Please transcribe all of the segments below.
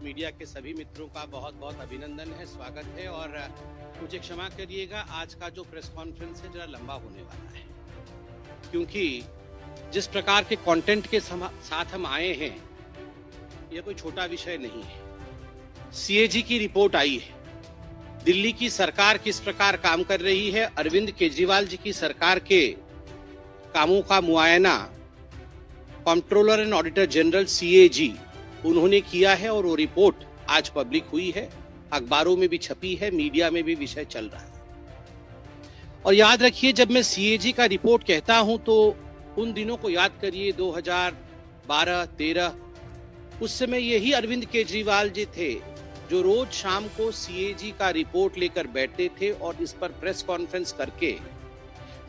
Media के सभी मित्रों का बहुत बहुत अभिनंदन है, स्वागत है। और मुझे क्षमा करिएगा, आज का जो प्रेस कॉन्फ्रेंस है जरा लंबा होने वाला है, क्योंकि जिस प्रकार के कंटेंट के साथ हम आए हैं, यह कोई छोटा विषय नहीं है। सीएजी की रिपोर्ट आई है, दिल्ली की सरकार किस प्रकार काम कर रही है, अरविंद केजरीवाल जी की सरकार के कामों का मुआयना controller and auditor general CAG उन्होंने किया है और वो रिपोर्ट आज पब्लिक हुई है, अखबारों में भी छपी है, मीडिया में भी विषय चल रहा है। और याद रखिए, जब मैं सीएजी का रिपोर्ट कहता हूं तो उन दिनों को याद करिए, 2012-13, उस समय यही अरविंद केजरीवाल जी थे जो रोज शाम को सीएजी का रिपोर्ट लेकर बैठते थे और इस पर प्रेस कॉन्फ्रेंस करके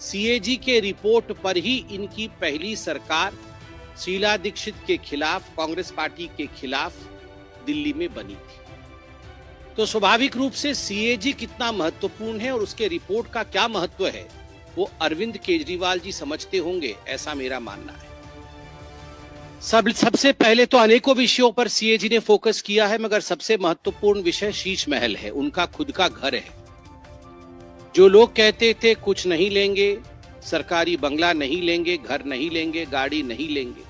सीएजी के रिपोर्ट पर ही इनकी पहली सरकार शीला दीक्षित के खिलाफ, कांग्रेस पार्टी के खिलाफ दिल्ली में बनी थी। तो स्वाभाविक रूप से सीएजी कितना महत्वपूर्ण है और उसके रिपोर्ट का क्या महत्व है, वो अरविंद केजरीवाल जी समझते होंगे, ऐसा मेरा मानना है। सबसे पहले तो अनेकों विषयों पर सीएजी ने फोकस किया है, मगर सबसे महत्वपूर्ण विषय शीश महल है, उनका खुद का घर है। जो लोग कहते थे कुछ नहीं लेंगे, सरकारी बंगला नहीं लेंगे, घर नहीं लेंगे, गाड़ी नहीं लेंगे,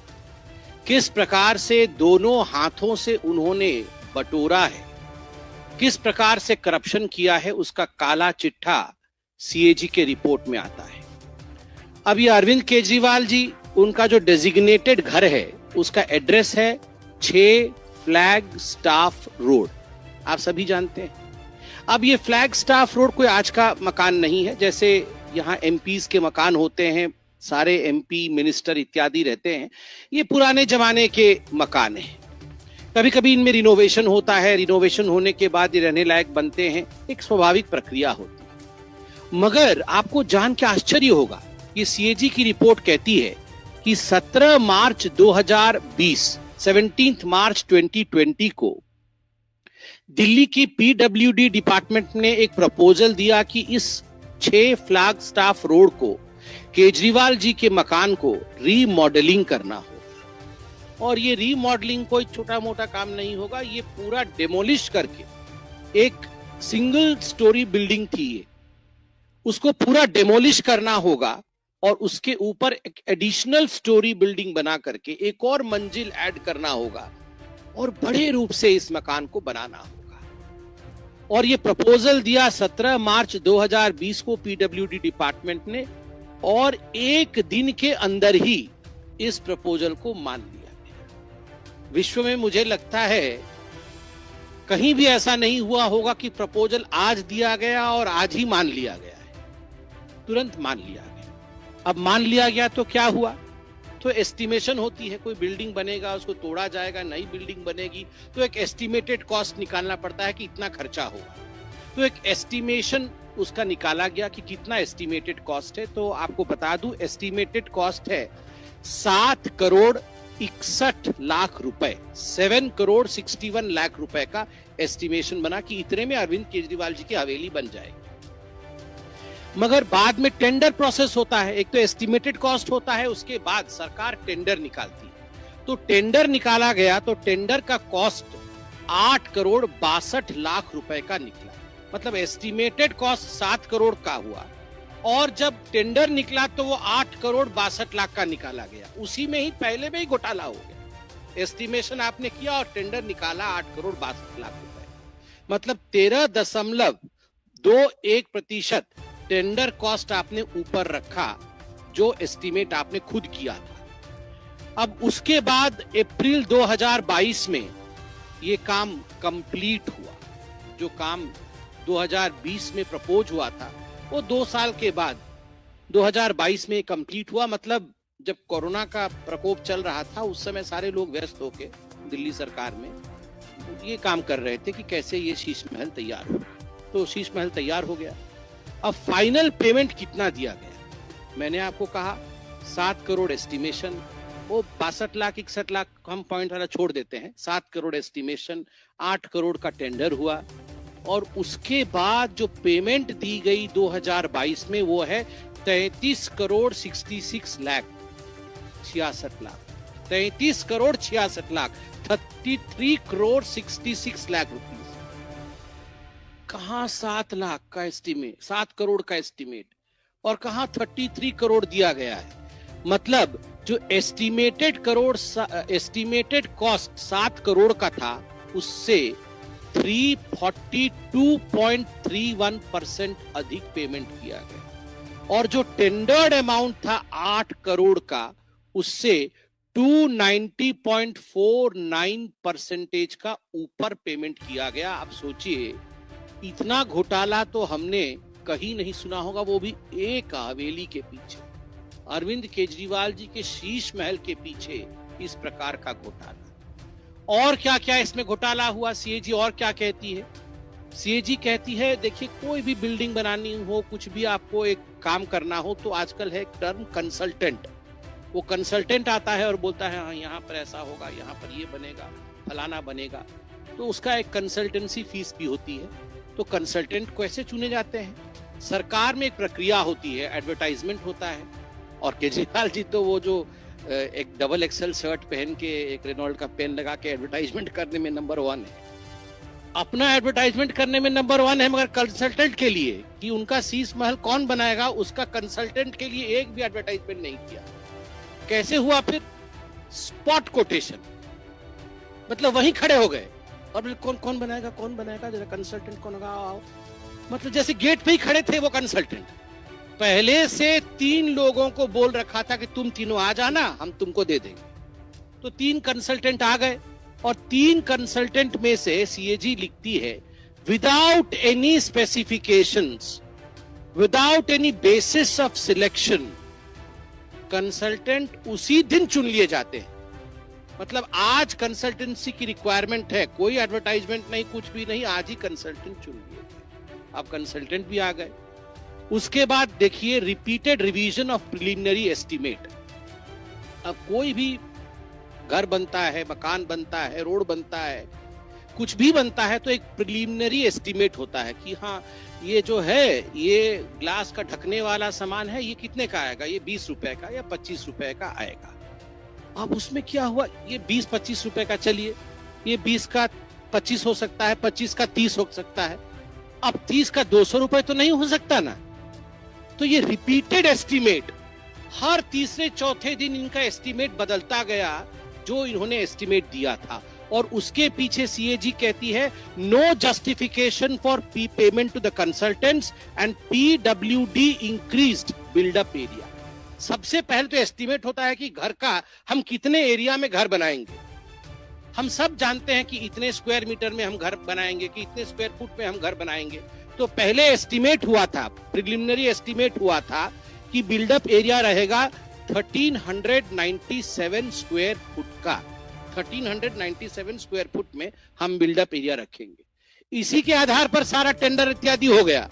किस प्रकार से दोनों हाथों से उन्होंने बटोरा है, किस प्रकार से करप्शन किया है, उसका काला चिट्ठा सीएजी के रिपोर्ट में आता है। अब ये अरविंद केजरीवाल जी, उनका जो डेजिग्नेटेड घर है उसका एड्रेस है 6 फ्लैग स्टाफ रोड, आप सभी जानते हैं। अब ये फ्लैग स्टाफ रोड कोई आज का मकान नहीं है, जैसे यहाँ एमपीज के मकान होते हैं, सारे एमपी मिनिस्टर इत्यादि रहते हैं, ये पुराने जमाने के मकान हैं। कभी कभी इनमें रिनोवेशन होता है, रिनोवेशन होने के बाद ये रहने लायक बनते हैं, एक स्वाभाविक प्रक्रिया होती है। मगर आपको जान के आश्चर्य होगा, ये सीएजी की रिपोर्ट कहती है कि 17 मार्च 2020, 17 मार्च 2020 को दिल्ली की पीडब्ल्यूडी डिपार्टमेंट ने एक प्रपोजल दिया कि इस 6 फ्लैग स्टाफ रोड को, केजरीवाल जी के मकान को रीमॉडलिंग करना हो। और ये रीमॉडलिंग कोई छोटा मोटा काम नहीं होगा, ये पूरा डेमोलिश करके, एक सिंगल स्टोरी बिल्डिंग थी ये, उसको पूरा डेमोलिश करना होगा और उसके ऊपर एक एडिशनल स्टोरी बिल्डिंग बना करके एक और मंजिल ऐड करना होगा और बड़े रूप से इस मकान को बनाना होगा। और ये प्रपोजल दिया 17 मार्च 2020 को पीडब्ल्यूडी डिपार्टमेंट ने, और एक दिन के अंदर ही इस प्रपोजल को मान लिया गया। विश्व में मुझे लगता है कहीं भी ऐसा नहीं हुआ होगा कि प्रपोजल आज दिया गया और आज ही मान लिया गया है, तुरंत मान लिया गया। अब मान लिया गया तो क्या हुआ, तो एस्टिमेशन होती है, कोई बिल्डिंग बनेगा, उसको तोड़ा जाएगा, नई बिल्डिंग बनेगी, तो एक एस्टिमेटेड कॉस्ट निकालना पड़ता है कि इतना खर्चा होगा। तो एक एस्टिमेशन उसका निकाला गया कि कितना एस्टिमेटेड कॉस्ट है। तो आपको बता दूं, एस्टिमेटेड कॉस्ट है 7 करोड़ 61 लाख रुपए, 7 करोड़ 61 लाख रुपए का एस्टिमेशन बना कि इतने में अरविंद केजरीवाल जी की हवेली बन जाएगी। मगर बाद में टेंडर प्रोसेस होता है, एक तो एस्टिमेटेड कॉस्ट होता है, उसके बाद सरकार टेंडर निकालती है। तो टेंडर निकाला गया तो टेंडर का कॉस्ट 8 करोड़ 62 लाख रुपए का निकला। मतलब एस्टिमेटेड कॉस्ट 7 करोड़ का हुआ और जब टेंडर निकला तो वो 8 करोड़ 62 लाख का निकाला गया। उसी में ही पहले में ही घोटाला हो गया। एस्टिमेशन आपने किया और टेंडर निकाला 8 करोड़ 62 लाख रुपए, मतलब 13.21% टेंडर कॉस्ट आपने ऊपर रखा, जो एस्टीमेट आपने खुद किया था। अब उसके बाद अप्रैल 2022 में ये काम कंप्लीट हुआ। जो काम 2020 में प्रपोज हुआ था वो 2 साल के बाद 2022 में कंप्लीट हुआ। मतलब जब कोरोना का प्रकोप चल रहा था उस समय सारे लोग व्यस्त होके दिल्ली सरकार में ये काम कर रहे थे कि कैसे ये शीश महल तैयार हो। तो शीश महल तैयार हो गया। अब फाइनल पेमेंट कितना दिया गया, मैंने आपको कहा 7 करोड़ एस्टिमेशन, वो 62 लाख 61 लाख हम पॉइंट वाला छोड़ देते हैं, 7 करोड़ एस्टिमेशन, 8 करोड़ का टेंडर हुआ और उसके बाद जो पेमेंट दी गई 2022 में वो है 33 करोड़ 66 लाख 66 लाख 33 करोड़ 66 लाख 33 करोड़ 66 लाख रुपीस। कहां 7 लाख का एस्टीमेट, 7 करोड़ का एस्टीमेट, और कहां 33 करोड़ दिया गया है। मतलब जो एस्टीमेटेड कॉस्ट 7 करोड़ का था, उससे 342.31% अधिक पेमेंट किया गया, और जो टेंडर्ड अमाउंट था 8 करोड़ का, उससे 290.49% का ऊपर पेमेंट किया गया। आप सोचिए, इतना घोटाला तो हमने कहीं नहीं सुना होगा, वो भी एक हवेली के पीछे, अरविंद केजरीवाल जी के शीश महल के पीछे इस प्रकार का घोटाला। और क्या क्या इसमें घोटाला हुआ, सीएजी और क्या कहती है? सीएजी कहती है, देखिए कोई भी बिल्डिंग बनानी हो, कुछ भी आपको एक काम करना हो, तो आजकल है एक टर्म कंसल्टेंट। वो कंसल्टेंट आता है और बोलता है हाँ यहाँ पर ऐसा होगा, यहाँ पर ये बनेगा, फलाना बनेगा, तो उसका एक कंसल्टेंसी फीस भी होती है। तो कंसल्टेंट कैसे चुने जाते हैं? सरकार में एक प्रक्रिया होती है, एडवर्टाइजमेंट होता है, और केजरीवाल जी तो वो जो एक डबल एक्सेल शर्ट पहन के एक रेनॉल्ड का पेन लगा के एडवर्टाइजमेंट करने में नंबर 1 है। अपना एडवर्टाइजमेंट करने में नंबर 1 है, मगर कंसल्टेंट के लिए कि उनका शीश महल कौन बनाएगा, उसका कंसल्टेंट के लिए एक भी एडवर्टाइजमेंट नहीं किया। कैसे हुआ फिर? स्पॉट कोटेशन, मतलब वहीं खड़े हो गए और कौन कौन बनाएगा, कौन बनाएगा, जरा कंसल्टेंट कौन होगा, आओ। मतलब जैसे गेट पे ही खड़े थे वो कंसल्टेंट। पहले से 3 लोगों को बोल रखा था कि तुम तीनों आ जाना, हम तुमको दे देंगे। तो 3 कंसल्टेंट आ गए, और 3 कंसल्टेंट में से सीएजी लिखती है, without any specifications, without any basis of selection, consultant उसी दिन चुन लिए जाते हैं। मतलब आज कंसल्टेंसी की रिक्वायरमेंट है, कोई एडवर्टाइजमेंट नहीं, कुछ भी नहीं, आज ही कंसल्टेंट चुन लिए। अब कंसल्टेंट भी आ गए। उसके बाद देखिए, repeated revision of preliminary estimate. अब कोई भी घर बनता है, मकान बनता है, रोड बनता है, कुछ भी बनता है, तो एक प्रिलिमिनरी एस्टीमेट होता है कि हाँ ये जो है, ये ग्लास का ढकने वाला सामान है, ये कितने का आएगा, ये 20 रुपए का या 25 रुपए का आएगा। अब उसमें क्या हुआ, ये 20-25 रुपए का, चलिए ये 20 का 25 हो सकता है, 25 का 30 हो सकता है, अब 30 का 200 रुपए तो नहीं हो सकता ना। तो ये रिपीटेड एस्टीमेट, हर तीसरे चौथे दिन इनका एस्टीमेट बदलता गया, जो इन्होंने एस्टीमेट दिया था। और उसके पीछे सीएजी कहती है, no justification for payment to the consultants and PWD increased buildup area. सबसे पहले तो एस्टीमेट होता है कि घर का हम कितने एरिया में घर बनाएंगे। हम सब जानते हैं कि इतने स्क्वायर मीटर में हम घर बनाएंगे, कि इतने स्क्वायर फुट में हम घर बनाएंगे। तो पहले एस्टीमेट हुआ था, प्रिलिमिनरी एस्टीमेट हुआ था कि बिल्डअप एरिया रहेगा 1397 स्क्वायर फुट का। 1397 स्क्वायर फुट में हम बिल्डअप एरिया रखेंगे। इसी के आधार पर सारा टेंडर इत्यादि हो गया,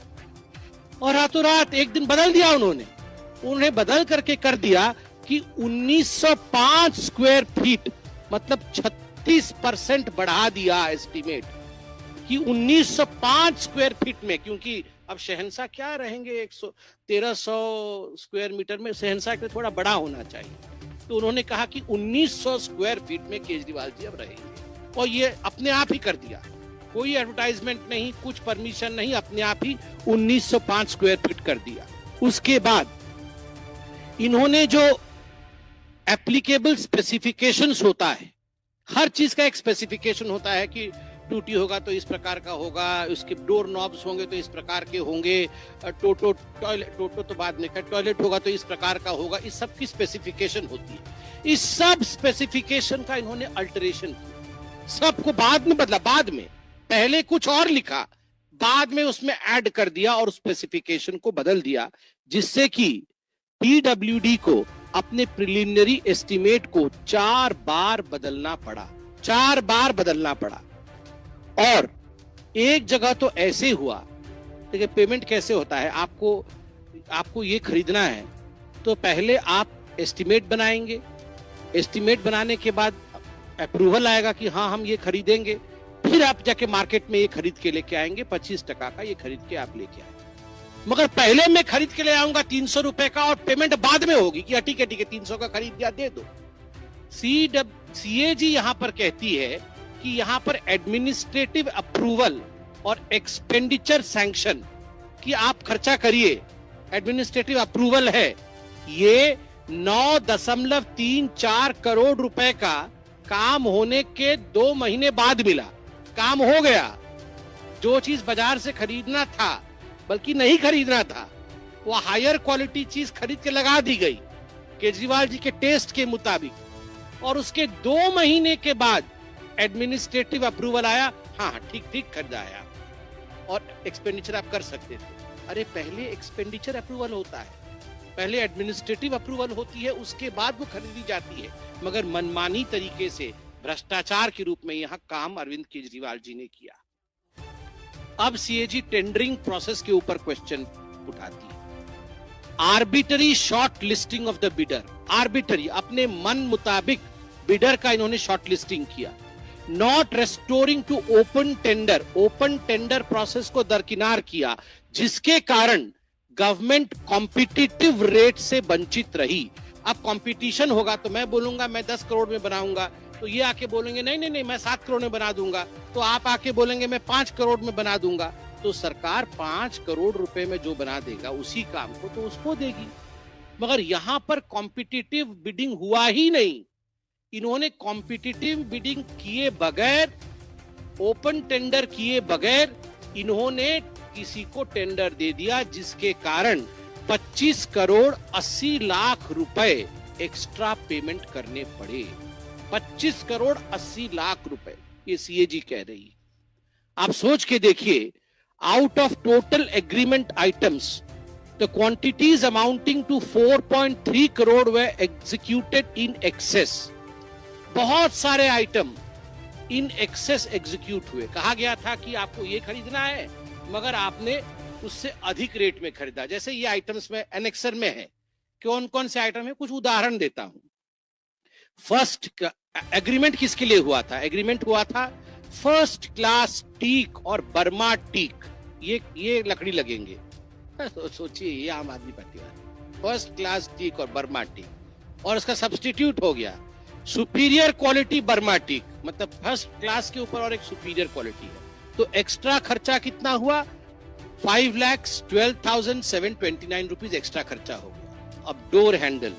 और रातों रात एक दिन बदल दिया उन्हें बदल करके कर दिया कि 1905 स्क्वायर फीट, मतलब 36% बढ़ा दिया एस्टीमेट कि 1905 स्क्वायर फीट में। क्योंकि अब शहंशाह क्या रहेंगे 1300 स्क्वायर मीटर में, शहंशाह के थोड़ा बड़ा होना चाहिए। तो उन्होंने कहा कि 1900 स्क्वायर फीट में केजरीवाल जी अब रहेंगे, और ये अपने आप ही कर दिया, कोई एडवर्टाइजमेंट नहीं, कुछ परमिशन नहीं, अपने आप ही 1905 स्क्वायर फीट कर दिया। उसके बाद इन्होंने जो एप्लीकेबल स्पेसिफिकेशंस होता है, हर चीज का एक स्पेसिफिकेशन होता है कि टूटी होगा तो इस प्रकार का होगा, उसके डोर नॉब्स होंगे तो इस प्रकार के होंगे, टोटो तो बाद में, टॉयलेट होगा तो इस प्रकार का होगा, इस सब की स्पेसिफिकेशन होती है। इस सब स्पेसिफिकेशन का इन्होंने अल्टरेशन किया, सबको बाद में बदला, बाद में पहले कुछ और लिखा, बाद में उसमें ऐड कर दिया और स्पेसिफिकेशन को बदल दिया, जिससे कि पीडब्ल्यूडी को अपने प्रिलिमिनरी एस्टीमेट को 4 बार बदलना पड़ा, 4 बार बदलना पड़ा। और एक जगह तो ऐसे हुआ, देखिए पेमेंट कैसे होता है, आपको ये खरीदना है तो पहले आप एस्टीमेट बनाएंगे, एस्टीमेट बनाने के बाद अप्रूवल आएगा कि हाँ हम ये खरीदेंगे, फिर आप जाके मार्केट में ये खरीद के लेके आएंगे, 25% का ये खरीद के आप लेके आएंगे। मगर पहले मैं खरीद के ले आऊंगा 300 रुपए का, और पेमेंट बाद में होगी कि ठीक है 300 का खरीद दिया, दे दो। सीएजी यहां पर कहती है कि यहां पर एडमिनिस्ट्रेटिव अप्रूवल और एक्सपेंडिचर सैंक्शन कि आप खर्चा करिए, एडमिनिस्ट्रेटिव अप्रूवल है, ये 9.34 करोड़ रुपए का काम होने के 2 महीने बाद मिला। काम हो गया, जो चीज बाजार से खरीदना था, बल्कि नहीं खरीदना था, वो हायर क्वालिटी चीज खरीद के लगा दी गई केजरीवाल जी के टेस्ट के मुताबिक, और उसके 2 महीने के बाद एडमिनिस्ट्रेटिव अप्रूवल आया, हाँ ठीक खरीदाया और एक्सपेंडिचर आप कर सकते थे। अरे पहले एक्सपेंडिचर अप्रूवल होता है, पहले एडमिनिस्ट्रेटिव अप्रूवल होती है, उसके बाद वो खरीदी जाती है। मगर मनमानी तरीके से भ्रष्टाचार के रूप में यहां काम अरविंद केजरीवाल जी ने किया। अब सीएजी टेंडरिंग प्रोसेस के ऊपर क्वेश्चन उठाती है। Arbitrary shortlisting of the bidder, arbitrary अपने मन मुताबिक बिडर का इन्होंने शॉर्ट लिस्टिंग किया। Not restoring to open tender, open tender process को दरकिनार किया, जिसके कारण गवर्नमेंट कॉम्पिटिटिव रेट से वंचित रही। अब कंपटीशन होगा तो मैं बोलूंगा मैं 10 करोड़ में बनाऊंगा, तो ये आके बोलेंगे नहीं मैं 7 करोड़ में बना दूंगा, तो आप आके बोलेंगे मैं 5 करोड़ में बना दूंगा, तो सरकार 5 करोड़ रुपए में जो बना देगा उसी काम को तो उसको देगी। मगर यहां पर कॉम्पिटिटिव बिडिंग हुआ ही नहीं, इन्होंने कॉम्पिटिटिव बिडिंग किए बगैर, ओपन टेंडर किए बगैर इन्होंने किसी को टेंडर दे दिया, जिसके कारण 25 करोड़ 80 लाख रुपए एक्स्ट्रा पेमेंट करने पड़े। 25 करोड़ 80 लाख रुपए ये सीएजी कह रही है। आप सोच के देखिए, out of total agreement items the quantities amounting to 4.3 crore were executed in excess. बहुत सारे आइटम इन एक्सेस एग्जीक्यूट हुए। कहा गया था कि आपको ये खरीदना है, मगर आपने उससे अधिक रेट में खरीदा। जैसे ये आइटम्स में एनेक्सर में है, कौन कौन से आइटम है, कुछ उदाहरण देता हूं। फर्स्ट एग्रीमेंट किसके लिए हुआ था? एग्रीमेंट हुआ था फर्स्ट क्लास टीक और बर्मा टीक, ये लकड़ी लगेंगे। सोचिए, ये आम आदमी पार्टी वाले, फर्स्ट क्लास टीक और बर्मा टीक, और उसका सब्स्टिट्यूट हो गया सुपीरियर क्वालिटी बर्मा टीक, मतलब फर्स्ट क्लास के ऊपर और एक सुपीरियर क्वालिटी है। तो एक्स्ट्रा खर्चा कितना हुआ? 5,12,729 रुपीज एक्स्ट्रा खर्चा हो गया। अब डोर हैंडल,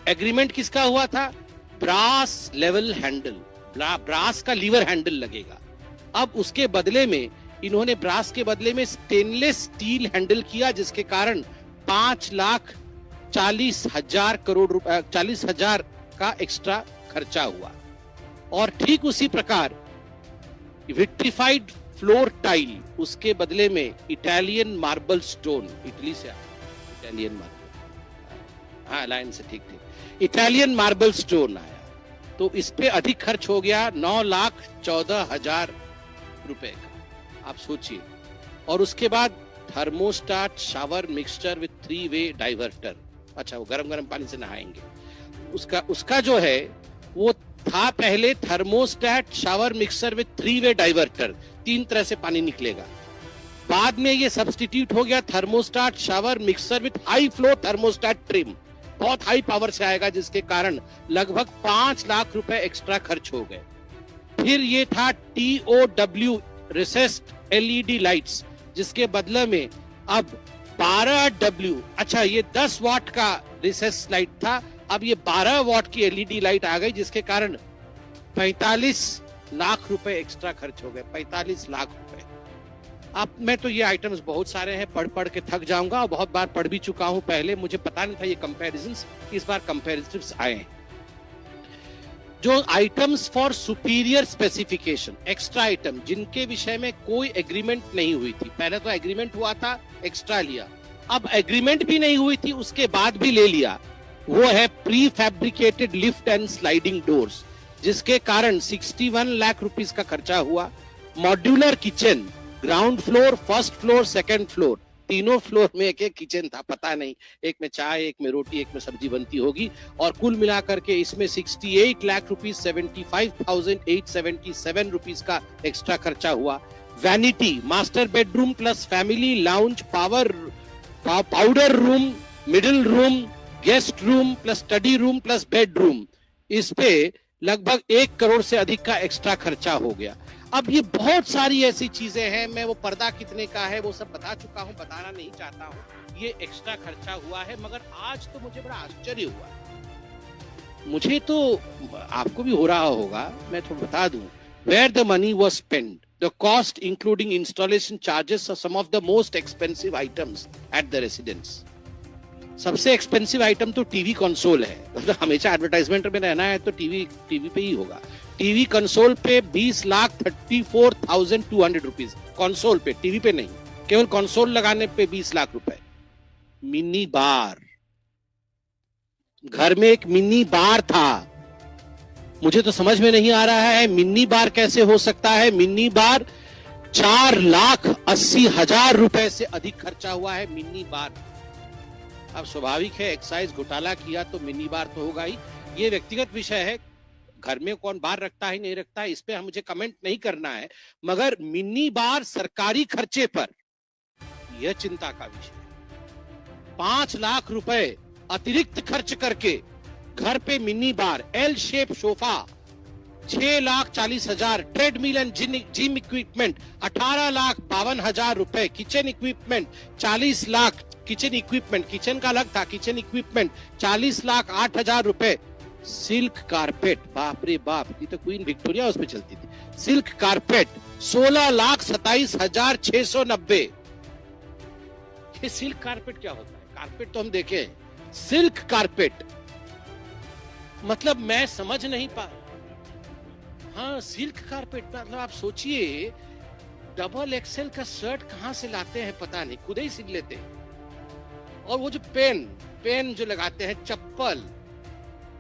एग्रीमेंट किसका हुआ था? ब्रास लेवल हैंडल, ब्रास का लीवर हैंडल लगेगा। अब उसके बदले में इन्होंने ब्रास के बदले में स्टेनलेस स्टील हैंडल किया, जिसके कारण 5,40,000 करोड़ रुपए, 40,000 का एक्स्ट्रा खर्चा हुआ। और ठीक उसी प्रकार विट्रिफाइड फ्लोर टाइल, उसके बदले में इटालियन मार्बल स्टोन, इटली से इटालियन मार्बल, हाँ लाइन से ठीक, इटालियन मार्बल स्टोन आया, तो इस पे अधिक खर्च हो गया 9,14,000 रुपए का। आप सोचिए। और उसके बाद thermostat shower mixture with 3 way diverter, अच्छा वो गरम पानी से नहाएंगे, उसका जो है वो था पहले thermostat shower mixer with 3 way diverter, 3 तरह से पानी निकलेगा। बाद में ये सब्स्टिट्यूट हो गया thermostat shower mixer with high flow thermostat trim, बहुत हाई पावर से आएगा, जिसके कारण लगभग 5 लाख रुपए एक्स्ट्रा खर्च हो गए। फिर ये था TOW रिसेस्ड LED लाइट्स, जिसके बदले में अब 12W, अच्छा ये 10 वाट का रिसेस लाइट था, अब ये 12 वाट की LED लाइट आ गई, जिसके कारण 45 लाख रुपए एक्स्ट्रा खर्च हो गए। 45 लाख रुपए। अब मैं तो ये आइटम्स बहुत सारे हैं, पढ़ के थक जाऊंगा, और बहुत बार पढ़ भी चुका हूं पहले, मुझे पता नहीं था ये कंपैरिजंस, इस बार कंपैरिजन्स आए हैं। जो items for superior specification, extra item जिनके विषय में कोई एग्रीमेंट नहीं हुई थी, पहले तो एग्रीमेंट हुआ था, एक्स्ट्रा लिया, अब एग्रीमेंट भी नहीं हुई थी, उसके बाद भी ले लिया, वो है pre fabricated lift and sliding doors, जिसके कारण 61 लाख रुपीस का खर्चा हुआ। Modular kitchen, ground floor, first floor, second floor, तीनों फ्लोर में एक किचन था, पता नहीं एक में चाय, एक में रोटी, एक में सब्जी बनती होगी, और कुल मिलाकर के इसमें 68 लाख रुपीस 75,877 रुपीस का एक्स्ट्रा खर्चा हुआ। Vanity, master bedroom plus family lounge, powder room, middle room, guest room plus study room plus bedroom, इस पे लगभग 1 करोड़ से अधिक का एक्स्ट्रा खर्चा हो गया। अब ये बहुत सारी ऐसी चीजें हैं, मैं वो पर्दा कितने का है वो सब बता चुका हूं, बताना नहीं चाहता हूं। ये एक्स्ट्रा खर्चा हुआ है, मगर आज तो मुझे बड़ा आश्चर्य हुआ। मुझे तो, आपको भी हो रहा होगा, मैं तो बता दूं, where the money was spent, the cost including installation charges are some of the most expensive items at the residence. सबसे एक्सपेंसिव आइटम तो टीवी कंसोल है। मतलब हमेशा एडवर्टाइजमेंट में रहना है तो टीवी पे ही होगा। टीवी कंसोल पे 20,34,200 रुपीज कंसोल पे, टीवी पे नहीं, केवल कंसोल लगाने पे 20 लाख रुपए। मिनी बार, घर में एक मिनी बार था, मुझे तो समझ में नहीं आ रहा है मिनी बार कैसे हो सकता है। मिनी बार 4,80,000 रुपए से अधिक खर्चा हुआ है मिनी बार। अब स्वाभाविक है, एक्साइज घोटाला किया तो मिनी बार तो होगा ही। ये व्यक्तिगत विषय है, घर में कौन बार रखता है नहीं रखता है, इस पे मुझे कमेंट नहीं करना है, मगर मिनी बार सरकारी खर्चे पर, यह चिंता का विषय है। 5 लाख रुपए अतिरिक्त खर्च करके घर पे mini bar, L shape sofa 6,40,000, treadmill and gym equipment 18,52,000 रुपए, kitchen equipment 40 lakh, kitchen equipment, kitchen का अलग था, किचन इक्विपमेंट 40,08,000 रुपए। सिल्क कारपेट, बाप रे बाप, ये तो क्वीन विक्टोरिया उस पे चलती थी। Silk carpet 16,27,690। ये सिल्क कारपेट क्या होता है? कारपेट तो हम देखे, सिल्क कारपेट मतलब मैं समझ नहीं पा। हाँ, सिल्क कारपेट मतलब आप सोचिए, डबल एक्सेल का शर्ट कहां से लाते हैं पता नहीं, खुद ही सिल लेते हैं। और वो जो पेन जो लगाते हैं, चप्पल,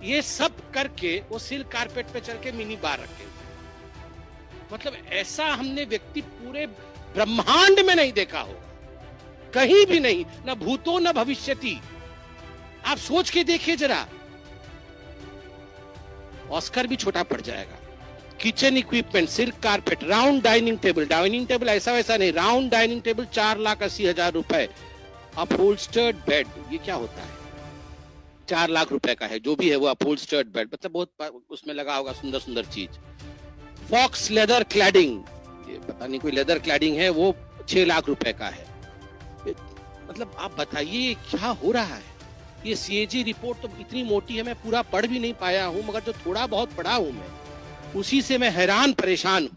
ये सब करके वो सिल्क कारपेट पे चल के मिनी बार रखे। मतलब ऐसा हमने व्यक्ति पूरे ब्रह्मांड में नहीं देखा हो, कहीं भी नहीं, ना भूतो न भविष्यति। आप सोच के देखिए जरा, ऑस्कर भी छोटा पड़ जाएगा। Kitchen equipment, silk carpet, round dining table ऐसा वैसा नहीं, राउंड डाइनिंग टेबल 4,80,000 रुपए। अपहोल्स्टर्ड बेड, ये क्या होता है? 4 लाख रुपए का है, जो भी है वो अपहोल्स्टर्ड बेड, मतलब बहुत उसमें लगा होगा सुंदर सुंदर चीज। फॉक्स लेदर क्लैडिंग, ये पता नहीं कोई लेदर क्लैडिंग है, वो 6 लाख रुपए का है। मतलब आप बताइए क्या हो रहा है? ये सीएजी रिपोर्ट तो इतनी मोटी है, मैं पूरा पढ़ भी नहीं पाया हूं, मगर जो थोड़ा बहुत पढ़ा हूं मैं, उसी से मैं हैरान परेशान हूं।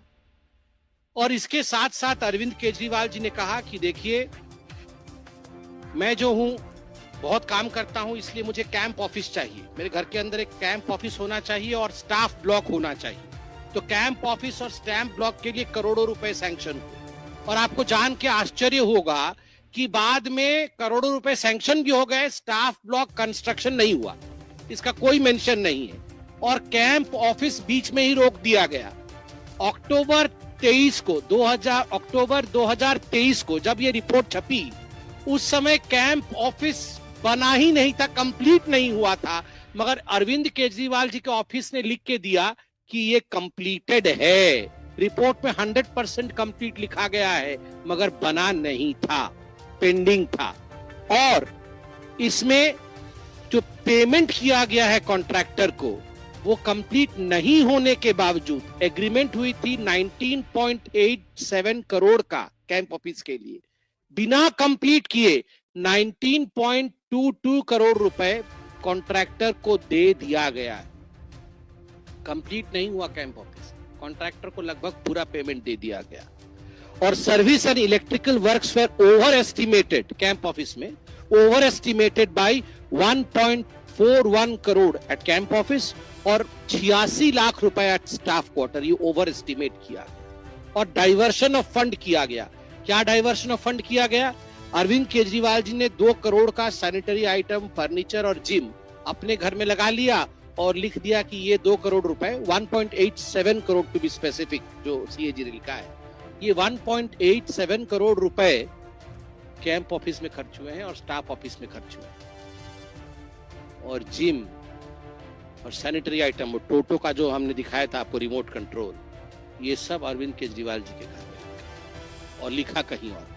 और इसके साथ साथ अरविंद केजरीवाल जी ने कहा कि देखिए, मैं जो हूं बहुत काम करता हूं, इसलिए मुझे कैंप ऑफिस चाहिए, मेरे घर के अंदर एक कैंप ऑफिस होना चाहिए और स्टाफ ब्लॉक होना चाहिए। तो कैंप ऑफिस और स्टैम्प ब्लॉक के लिए करोड़ों रुपए सैंक्शन हुए। और आपको जान के आश्चर्य होगा कि बाद में करोड़ों रुपए सैंक्शन भी हो गए, स्टाफ ब्लॉक कंस्ट्रक्शन नहीं हुआ, इसका कोई मेंशन नहीं है। और कैंप ऑफिस बीच में ही रोक दिया गया। अक्टूबर 2023 को जब ये रिपोर्ट छपी, उस समय कैंप ऑफिस बना ही नहीं था, कंप्लीट नहीं हुआ था, मगर अरविंद केजरीवाल जी के ऑफिस ने लिख के दिया कि ये कंप्लीटेड है। रिपोर्ट में 100% कंप्लीट लिखा गया है, मगर बना नहीं था, पेंडिंग था। और इसमें जो पेमेंट किया गया है कॉन्ट्रैक्टर को, वो कंप्लीट नहीं होने के बावजूद, एग्रीमेंट हुई थी 19.87 करोड़ का कैंप ऑफिस के लिए, बिना कंप्लीट किए 19.22 करोड़ रुपए कॉन्ट्रैक्टर को दे दिया गया है। कंप्लीट नहीं हुआ कैंप ऑफिस, कॉन्ट्रैक्टर को लगभग पूरा पेमेंट दे दिया गया। और service and electrical works were over estimated, camp office में over estimated by 1.41 crore at camp office और 86 लाख रुपए एट स्टाफ क्वार्टर, ये ओवर एस्टिमेट किया गया। और डाइवर्शन ऑफ फंड किया गया। क्या डाइवर्शन ऑफ फंड किया गया? अरविंद केजरीवाल जी ने 2 करोड़ का सैनिटरी आइटम, फर्नीचर और जिम अपने घर में लगा लिया और लिख दिया कि ये 2 करोड़ रुपए, 1.87 करोड़ टू बी स्पेसिफिक, जो सीएजी ने लिखा है, ये 1.87 करोड़ रुपए कैंप ऑफिस में खर्च हुए हैं और स्टाफ ऑफिस में खर्च हुए हैं। और जिम और सैनिटरी आइटम, टोटो का जो हमने दिखाया था आपको रिमोट कंट्रोल, ये सब अरविंद केजरीवाल जी के घर में और लिखा कहीं और।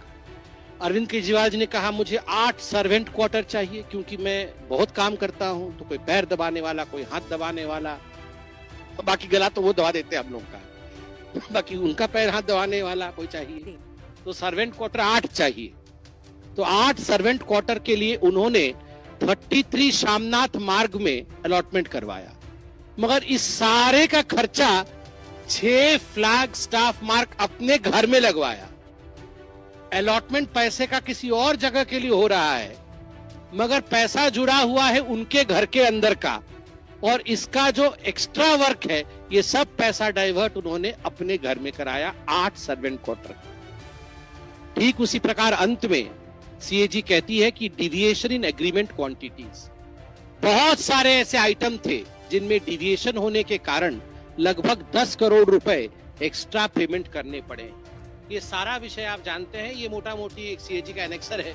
अरविंद केजरीवाल जी ने कहा मुझे 8 सर्वेंट क्वार्टर चाहिए, क्योंकि मैं बहुत काम करता हूं, तो कोई पैर दबाने वाला, कोई हाथ दबाने वाला, बाकी गला तो वो दबा देते हैं हम लोग का, बाकी उनका पैर हाथ दबाने वाला कोई चाहिए। तो सर्वेंट क्वार्टर 8 चाहिए, तो 8 सर्वेंट क्वार्टर के लिए उन्होंने 33 शामनाथ मार्ग में अलॉटमेंट करवाया, मगर इस सारे का खर्चा 6 फ्लैग स्टाफ मार्क अपने घर में लगवाया। अलॉटमेंट पैसे का किसी और जगह के लिए हो रहा है, मगर पैसा जुड़ा हुआ है उनके घर के अंदर का, और इसका जो एक्स्ट्रा वर्क है ये सब पैसा डाइवर्ट उन्होंने अपने घर में कराया 8 सर्वेंट क्वार्टर। ठीक उसी प्रकार अंत में सीएजी कहती है कि डिविएशन इन एग्रीमेंट क्वांटिटीज, बहुत सारे ऐसे आइटम थे जिनमें डिविएशन होने के कारण लगभग 10 करोड़ रुपए एक्स्ट्रा पेमेंट करने पड़े। ये सारा विषय आप जानते हैं, ये मोटा मोटी एक सीएजी का एनेक्सर है।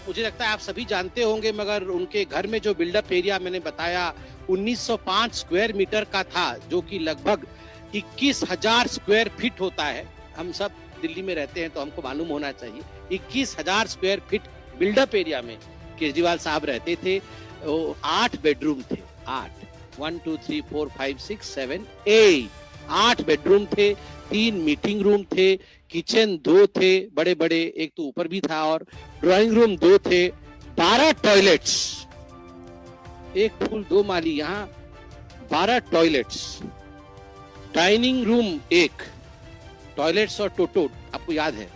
मुझे लगता है आप सभी जानते होंगे, मगर उनके घर में जो बिल्डअप एरिया मैंने बताया 1905 स्क्वायर मीटर का था, जो कि लगभग 21,000 स्क्वायर फीट होता है। हम सब दिल्ली में रहते हैं तो हमको मालूम होना चाहिए, 21,000 स्क्वायर फीट बिल्डअप एरिया में केजरीवाल साहब रहते थे। 8 बेडरूम थे, 8 1 2 3 4 5 6 7 8 बेडरूम थे, 3 मीटिंग रूम थे, किचन 2 थे बड़े बड़े, एक तो ऊपर भी था, और ड्राइंग रूम 2 थे, 12 टॉयलेट्स, एक फूल 2 माली, यहाँ 12 टॉयलेट्स, डाइनिंग रूम 1, टॉयलेट्स और टोटो आपको याद है,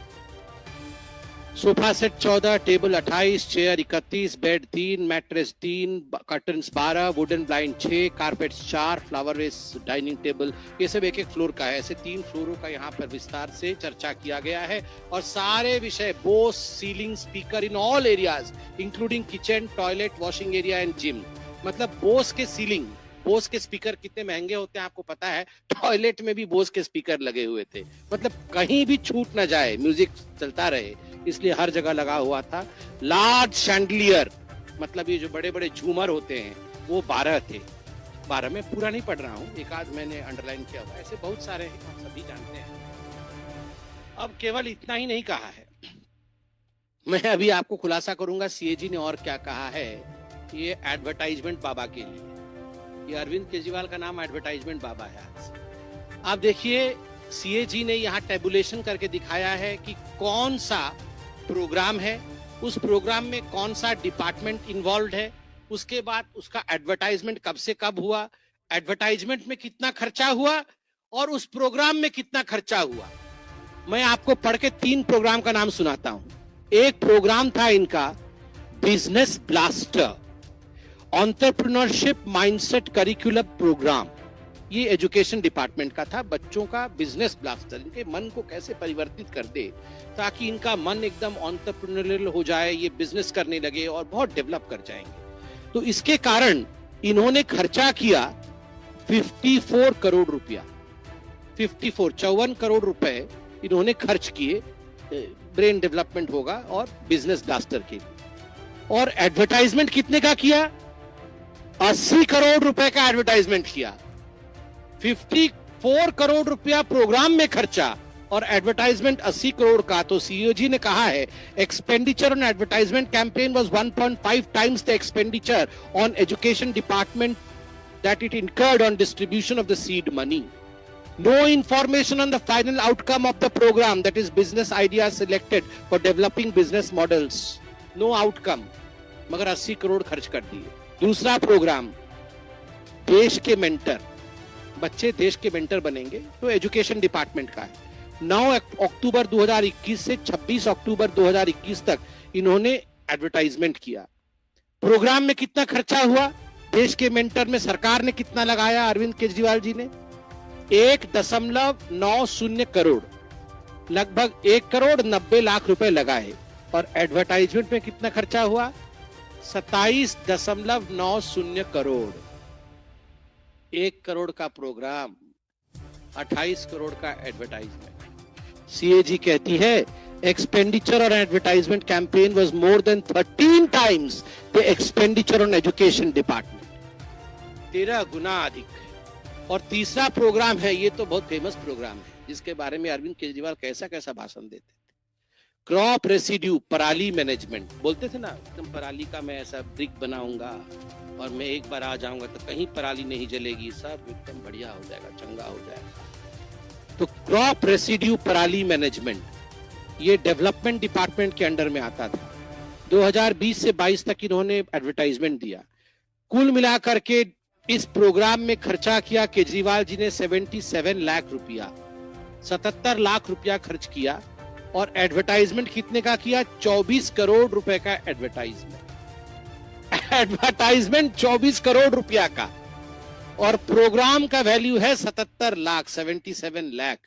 sofa set 14, table 28, chair 31, bed 3, mattress 3, curtains 12, wooden blind 6, carpets 4, flower vase dining table, ये सब एक एक फ्लोर का है। ऐसे 3 फ्लोरों का यहाँ पर विस्तार से चर्चा किया गया है, और सारे विषय Bose ceiling speaker in all areas including kitchen, toilet, washing area and gym. मतलब बोस के सीलिंग, बोस के स्पीकर कितने महंगे होते हैं आपको पता है, टॉयलेट में भी बोस के स्पीकर लगे हुए थे, मतलब कहीं भी छूट ना जाए, म्यूजिक चलता रहे, इसलिए हर जगह लगा हुआ था। लार्ज शैंडलियर, मतलब ये जो बड़े बड़े झूमर होते हैं वो 12 थे, 12 में पूरा नहीं पढ़ रहा हूँ, एक आध मैंने अंडरलाइन किया हुआ, ऐसे बहुत सारे हैं, आप सभी जानते हैं। अब केवल इतना ही नहीं कहा है, मैं अभी आपको खुलासा करूंगा सीएजी ने और क्या कहा है। ये एडवर्टाइजमेंट बाबा के लिए, ये अरविंद केजरीवाल का नाम एडवर्टाइजमेंट बाबा है आज। आप देखिए सीएजी ने यहाँ टेबुलेशन करके दिखाया है कि कौन सा प्रोग्राम है, उस प्रोग्राम में कौन सा डिपार्टमेंट इन्वॉल्व है, उसके बाद उसका एडवर्टाइजमेंट कब से कब हुआ, एडवर्टाइजमेंट में कितना खर्चा हुआ, और उस प्रोग्राम में कितना खर्चा हुआ। मैं आपको पढ़ के 3 प्रोग्राम का नाम सुनाता हूं। एक प्रोग्राम था इनका business blaster, entrepreneurship mindset curriculum program, ये एजुकेशन डिपार्टमेंट का था, बच्चों का बिजनेस ब्लास्टर, इनके मन को कैसे परिवर्तित कर दे ताकि इनका मन एकदम एंटरप्रेन्योरियल हो जाए, ये बिजनेस करने लगे और बहुत डेवलप कर जाएंगे। तो इसके कारण इन्होंने खर्चा किया 54 करोड़ रुपया, 54 करोड़ रुपए इन्होंने खर्च किए, ब्रेन डेवलपमेंट होगा और बिजनेस ब्लास्टर के लिए। और एडवर्टाइजमेंट कितने का किया, 80 करोड़ रुपए का एडवर्टाइजमेंट किया। 54 करोड़ रुपया प्रोग्राम में खर्चा और एडवर्टाइजमेंट 80 करोड़ का। तो सीओजी ने कहा है expenditure on advertisement campaign was 1.5 times the expenditure on education department that it incurred on distribution of the seed money. No information on the final outcome of the program, that is business ideas selected for developing business models. No outcome, मगर 80 करोड़ खर्च कर दिए। दूसरा programme देश के mentor, बच्चे देश के मेंटर बनेंगे, तो एजुकेशन डिपार्टमेंट का है। 9 अक्टूबर 2021 से 26 अक्टूबर 2021 तक इन्होंने एडवर्टाइजमेंट किया। प्रोग्राम में कितना खर्चा हुआ, देश के मेंटर में सरकार ने कितना लगाया, अरविंद केजरीवाल जी ने 1.90 करोड़, लगभग 1 करोड़ 90 लाख रुपए लगाए। और एडवर्टाइजमेंट में कितना खर्चा हुआ, 27.90 करोड़। 1 करोड़ का प्रोग्राम, 28 करोड़ का एडवर्टाइजमेंट। सीएजी कहती है expenditure on advertisement campaign was more than 13 times the expenditure on education department, 13 गुना अधिक। और तीसरा प्रोग्राम है, ये तो बहुत फेमस प्रोग्राम है, जिसके बारे में अरविंद केजरीवाल कैसा कैसा भाषण देते थे। क्रॉप रेसिड्यू, पराली मैनेजमेंट, बोलते थे ना एकदम पराली का मैं ऐसा ब्रिक बनाऊंगा और मैं एक बार आ जाऊंगा तो कहीं पराली नहीं जलेगी, सब एकदम बढ़िया हो जाएगा, चंगा हो जाएगा। तो क्रॉप रेसिड्यू पराली मैनेजमेंट ये डेवलपमेंट डिपार्टमेंट के अंडर में आता था। 2020 से 22 तक इन्होंने एडवर्टाइजमेंट दिया। कुल मिलाकर के इस प्रोग्राम में खर्चा किया केजरीवाल जी ने 77 लाख रुपया, 77 लाख रुपया खर्च किया। और एडवर्टाइजमेंट कितने का किया? 24 करोड़ रुपए का एडवर्टाइजमेंट 24 करोड़ रुपया का। और प्रोग्राम का वैल्यू है 77 lakh, 77 lakh.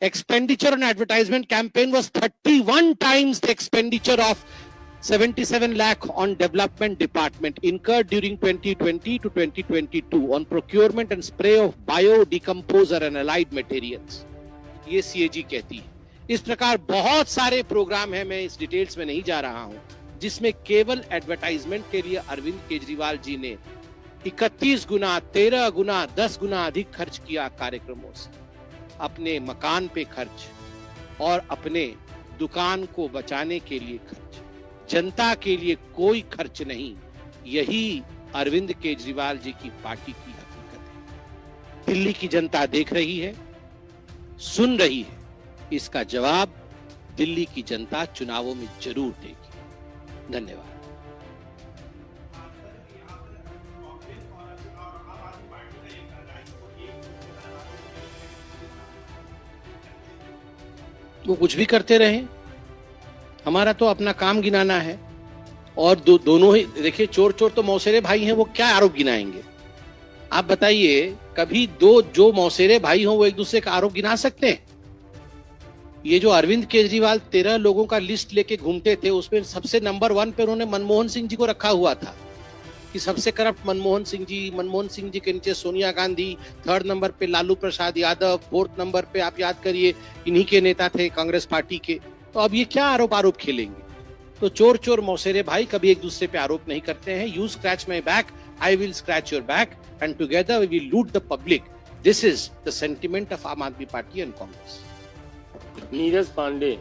Expenditure on advertisement campaign was 31 times the expenditure of 77 lakh on development department incurred during 2020 to 2022 on procurement and spray of biodecomposer and allied materials. ये CAG कहती है। इस प्रकार बहुत सारे प्रोग्राम हैं, मैं इस डिटेल्स में नहीं जा रहा हूं, जिसमें केवल एडवर्टाइजमेंट के लिए अरविंद केजरीवाल जी ने 31 गुना, 13 गुना, 10 गुना अधिक खर्च किया कार्यक्रमों से। अपने मकान पे खर्च और अपने दुकान को बचाने के लिए खर्च, जनता के लिए कोई खर्च नहीं। यही अरविंद केजरीवाल जी की पार्टी की हकीकत है। दिल्ली की जनता देख रही है, सुन रही है। इसका जवाब दिल्ली की जनता चुनावों में जरूर देगी। धन्यवाद। वो कुछ भी करते रहे, हमारा तो अपना काम गिनाना है। और दोनों ही देखिए, चोर चोर तो मौसेरे भाई हैं, वो क्या आरोप गिनाएंगे? आप बताइए, कभी दो जो मौसेरे भाई हों वो एक दूसरे का आरोप गिना सकते हैं? ये जो अरविंद केजरीवाल 13 लोगों का लिस्ट लेके घूमते थे, उसमें सबसे नंबर 1 पे उन्होंने मनमोहन सिंह जी को रखा हुआ था कि सबसे करप्ट मनमोहन सिंह जी के नीचे सोनिया गांधी, 3rd नंबर पे लालू प्रसाद यादव, 4th नंबर पे आप याद करिए इन्हीं के नेता थे कांग्रेस पार्टी के। तो अब ये क्या आरोप खेलेंगे? तो चोर चोर मौसेरे भाई कभी एक दूसरे पे आरोप नहीं करते हैं। You scratch my back, I will scratch your back and together we will loot the public. This is the sentiment of Aam Aadmi Party and Congress. Neeraj Pandey.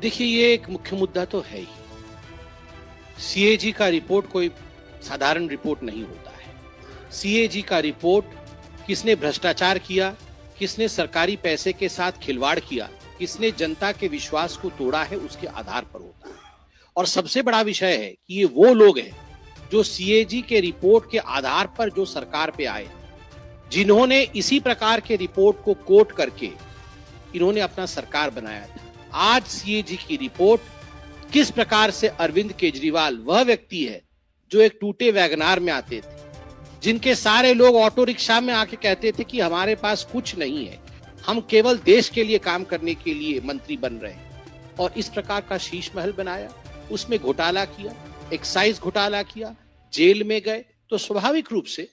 देखिए, ये एक मुख्य मुद्दा तो है ही। CAG का रिपोर्ट कोई साधारण रिपोर्ट नहीं होता है। CAG का रिपोर्ट किसने भ्रष्टाचार किया, किसने सरकारी पैसे के साथ खिलवाड़ किया, किसने जनता के विश्वास को तोड़ा है, उसके आधार पर होता है। और सबसे बड़ा विषय है कि ये वो लोग हैं जो CAG के रिपोर्ट के आधार पर जो सरकार पे आए, जिन्होंने इसी प्रकार के रिपोर्ट को कोट करके इन्होंने अपना सरकार बनाया था। आज CAG की रिपोर्ट किस प्रकार से अरविंद केजरीवाल वह व्यक्ति है जो एक टूटे वैगनार में आते थे, जिनके सारे लोग ऑटो रिक्शा में आके कहते थे कि हमारे पास कुछ नहीं है, हम केवल देश के लिए काम करने के लिए मंत्री बन रहे हैं, और इस प्रकार का शीश महल बनाया, उसमें घोटाला किया, एक्साइज घोटाला किया, जेल में गए। तो स्वाभाविक रूप से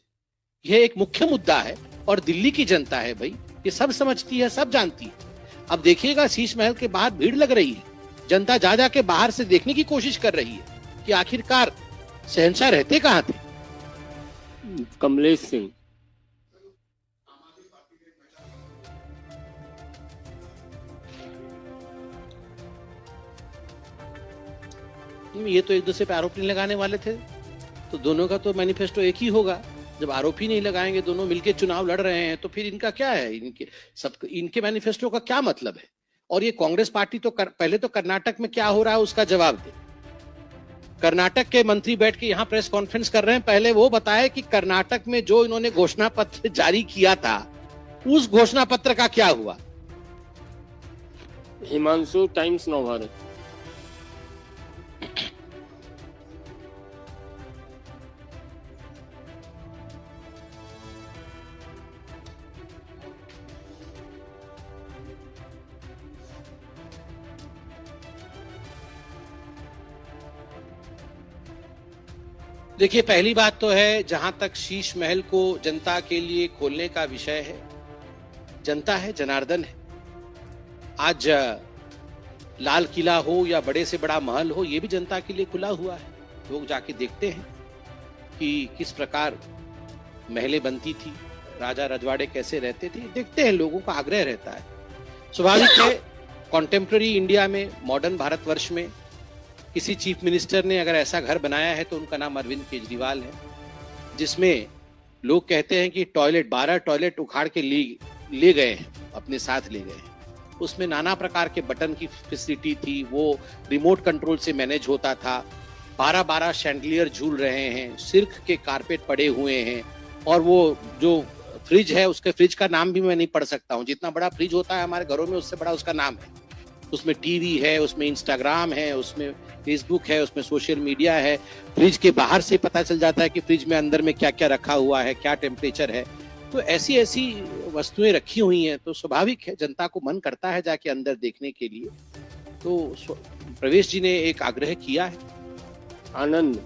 यह एक मुख्य मुद्दा है और दिल्ली की जनता है भाई, ये सब समझती है, सब जानती है। अब देखिएगा, शीश महल के बाहर भीड़ लग रही है, जनता जा के बाहर से देखने की कोशिश कर रही है कि आखिरकार शहंशाह रहते कहां थे। कमलेश सिंह। ये तो एक दूसरे पे आरोप नहीं लगाने वाले थे, तो दोनों का तो मैनिफेस्टो एक ही होगा। जब आरोप ही नहीं लगाएंगे, दोनों मिलके चुनाव लड़ रहे हैं, तो फिर इनका क्या है? इनके मैनिफेस्टो का क्या मतलब है? और ये कांग्रेस पार्टी तो पहले तो कर्नाटक में क्या हो रहा है उसका जवाब दे। कर्नाटक के मंत्री बैठ के यहाँ प्रेस कॉन्फ्रेंस कर रहे हैं, पहले वो बताए कि कर्नाटक में जो इन्होंने घोषणा पत्र जारी किया था, उस घोषणा पत्र का क्या हुआ। हिमांशु, टाइम्स नव भारत। देखिए, पहली बात तो है, जहां तक शीश महल को जनता के लिए खोलने का विषय है, जनता है, जनार्दन है। आज लाल किला हो या बड़े से बड़ा महल हो, ये भी जनता के लिए खुला हुआ है, लोग जाके देखते हैं। कि किस प्रकार महलें बनती थी, राजा रजवाड़े कैसे रहते थे, देखते हैं, लोगों का आग्रह रहता है। स्वाभाविक है, कॉन्टेम्प्ररी इंडिया में, मॉडर्न भारतवर्ष में किसी चीफ मिनिस्टर ने अगर ऐसा घर बनाया है तो उनका नाम अरविंद केजरीवाल है, जिसमें लोग कहते हैं कि 12 टॉयलेट उखाड़ के ले गए हैं, अपने साथ ले गए हैं। उसमें नाना प्रकार के बटन की फैसिलिटी थी, वो रिमोट कंट्रोल से मैनेज होता था। 12 शैंडलियर झूल रहे हैं, सिल्क के कारपेट पड़े हुए हैं, और वो जो फ्रिज है, उसके फ्रिज का नाम भी मैं नहीं पढ़ सकता हूँ। जितना बड़ा फ्रिज होता है हमारे घरों में, उससे बड़ा उसका नाम है। उसमें टीवी है, उसमें इंस्टाग्राम है, उसमें फेसबुक है, उसमें सोशल मीडिया है। फ्रिज के बाहर से पता चल जाता है कि फ्रिज में अंदर में क्या क्या रखा हुआ है, क्या टेम्परेचर है। तो ऐसी ऐसी वस्तुएं रखी हुई हैं, तो स्वाभाविक है जनता को मन करता है जाके अंदर देखने के लिए। तो प्रवेश जी ने एक आग्रह किया है। आनंद,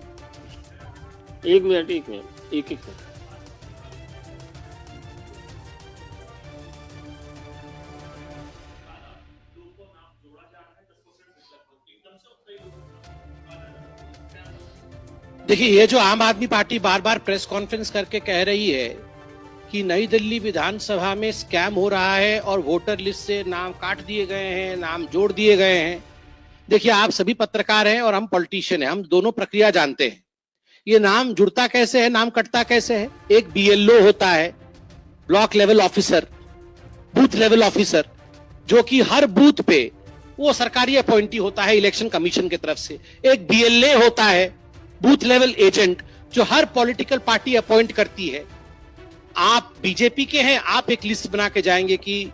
एक मिनट एक मिनट। देखिए, ये जो आम आदमी पार्टी बार बार प्रेस कॉन्फ्रेंस करके कह रही है कि नई दिल्ली विधानसभा में स्कैम हो रहा है और वोटर लिस्ट से नाम काट दिए गए हैं, नाम जोड़ दिए गए हैं। देखिए, आप सभी पत्रकार हैं और हम पॉलिटिशियन हैं, हम दोनों प्रक्रिया जानते हैं। ये नाम जुड़ता कैसे है, नाम कटता कैसे है। एक BLO होता है, block level officer, booth level officer, जो कि हर बूथ पे वो सरकारी अपॉइंटी होता है इलेक्शन कमीशन की तरफ से। एक BLA होता है, बूथ लेवल एजेंट, जो हर पॉलिटिकल पार्टी अपॉइंट करती है। आप बीजेपी के हैं, आप एक लिस्ट बना के जाएंगे कि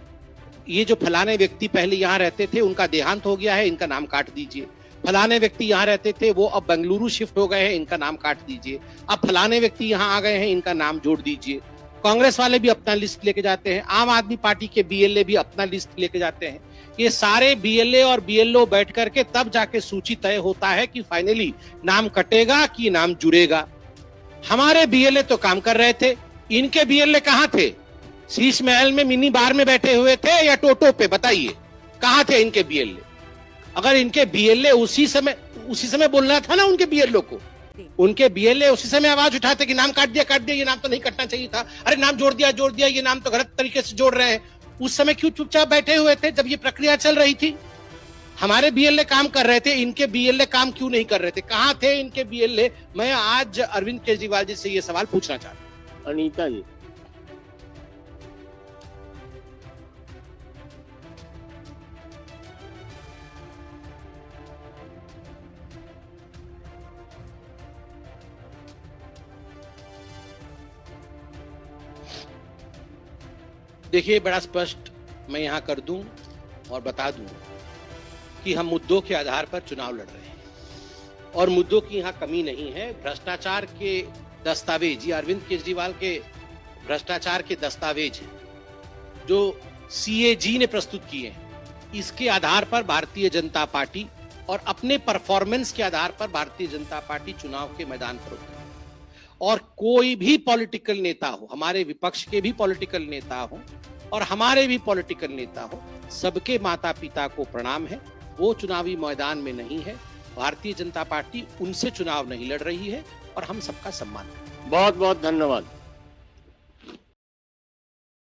ये जो फलाने व्यक्ति पहले यहां रहते थे, उनका देहांत हो गया है, इनका नाम काट दीजिए। फलाने व्यक्ति यहां रहते थे, वो अब बेंगलुरु शिफ्ट हो गए हैं, इनका नाम काट दीजिए। अब फलाने व्यक्ति यहां आ गए हैं, इनका नाम जोड़ दीजिए। कांग्रेस वाले भी अपना लिस्ट लेके जाते हैं, आम आदमी पार्टी के BLA भी अपना लिस्ट लेके जाते हैं। ये सारे BLA और BLO बैठ करके तब जाके सूची तय होता है कि फाइनली नाम कटेगा कि नाम जुड़ेगा। हमारे BLA तो काम कर रहे थे, इनके BLA कहां थे? शीश महल में मिनी बार में बैठे हुए थे या टोटो पे? बताइए, कहां थे इनके BLA? अगर इनके BLA उसी समय बोलना था ना उनके BLO को, उनके BLA उसी समय आवाज उठाते कि नाम काट दिया, ये नाम तो नहीं कटना चाहिए था, अरे नाम जोड़ दिया, ये नाम तो गलत तरीके से जोड़ रहे हैं। उस समय क्यों चुपचाप बैठे हुए थे जब ये प्रक्रिया चल रही थी? हमारे BLA काम कर रहे थे, इनके BLA काम क्यों नहीं कर रहे थे? कहां थे इनके BLA? मैं आज अरविंद केजरीवाल जी से ये सवाल पूछना चाहता हूं। अनीता जी, देखिए, बड़ा स्पष्ट मैं यहां कर दूं और बता दूं कि हम मुद्दों के आधार पर चुनाव लड़ रहे हैं और मुद्दों की यहां कमी नहीं है। भ्रष्टाचार के दस्तावेज, ये अरविंद केजरीवाल के भ्रष्टाचार के दस्तावेज हैं जो CAG ने प्रस्तुत किए हैं। इसके आधार पर भारतीय जनता पार्टी और अपने परफॉर्मेंस के आधार पर भारतीय जनता पार्टी चुनाव के मैदान पर उतरी। और कोई भी पॉलिटिकल नेता हो, हमारे विपक्ष के भी पॉलिटिकल नेता हो और हमारे भी पॉलिटिकल नेता हो, सबके माता पिता को प्रणाम है। वो चुनावी मैदान में नहीं है, भारतीय जनता पार्टी उनसे चुनाव नहीं लड़ रही है और हम सबका सम्मान करते हैं। बहुत बहुत धन्यवाद।